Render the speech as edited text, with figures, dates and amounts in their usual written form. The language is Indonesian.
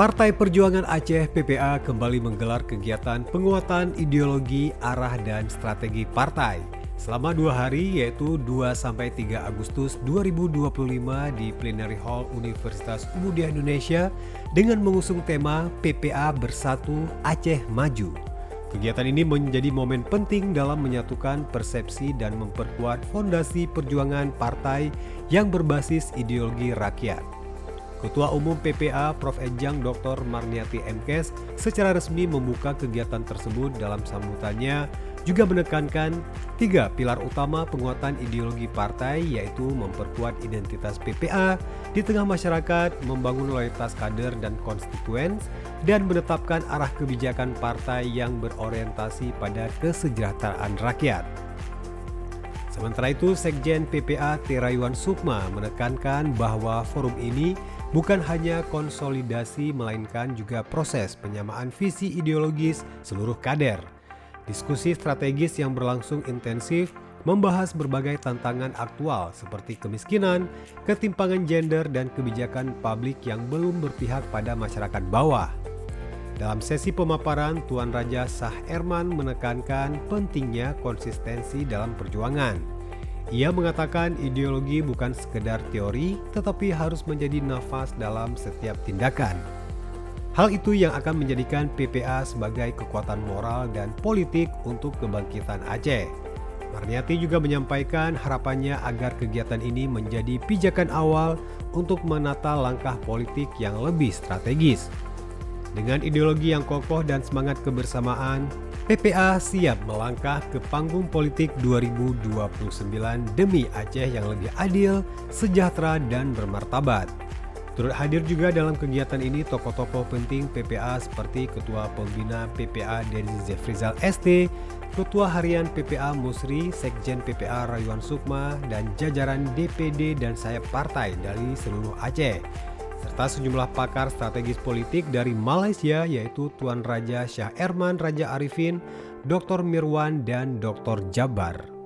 Partai Perjuangan Aceh (PPA) kembali menggelar kegiatan penguatan ideologi, arah, dan strategi partai selama 2 hari, yaitu 2-3 Agustus 2025 di Plenary Hall Universitas Muhammadiyah Indonesia dengan mengusung tema PPA Bersatu Aceh Maju. Kegiatan ini menjadi momen penting dalam menyatukan persepsi dan memperkuat fondasi perjuangan partai yang berbasis ideologi rakyat. Ketua Umum PPA Prof. Ejang Dr. Marniati MKes secara resmi membuka kegiatan tersebut. Dalam sambutannya juga menekankan 3 pilar utama penguatan ideologi partai, yaitu memperkuat identitas PPA di tengah masyarakat, membangun loyalitas kader dan konstituen, dan menetapkan arah kebijakan partai yang berorientasi pada kesejahteraan rakyat. Sementara itu, Sekjen PPA Terawan Sukma menekankan bahwa forum ini bukan hanya konsolidasi melainkan juga proses penyamaan visi ideologis seluruh kader. Diskusi strategis yang berlangsung intensif membahas berbagai tantangan aktual seperti kemiskinan, ketimpangan gender, dan kebijakan publik yang belum berpihak pada masyarakat bawah. Dalam sesi pemaparan, Tuan Raja Shah Erman menekankan pentingnya konsistensi dalam perjuangan. Ia mengatakan ideologi bukan sekedar teori, tetapi harus menjadi nafas dalam setiap tindakan. Hal itu yang akan menjadikan PPA sebagai kekuatan moral dan politik untuk kebangkitan Aceh. Marniati juga menyampaikan harapannya agar kegiatan ini menjadi pijakan awal untuk menata langkah politik yang lebih strategis. Dengan ideologi yang kokoh dan semangat kebersamaan, PPA siap melangkah ke panggung politik 2029 demi Aceh yang lebih adil, sejahtera, dan bermartabat. Turut hadir juga dalam kegiatan ini tokoh-tokoh penting PPA seperti Ketua Pembina PPA Denny Zefrizal ST, Ketua Harian PPA Musri, Sekjen PPA Raywan Sukma, dan jajaran DPD dan sayap partai dari seluruh Aceh, serta sejumlah pakar strategis politik dari Malaysia, yaitu Tuan Raja Shah Erman Raja Arifin, Dr. Mirwan, dan Dr. Jabar.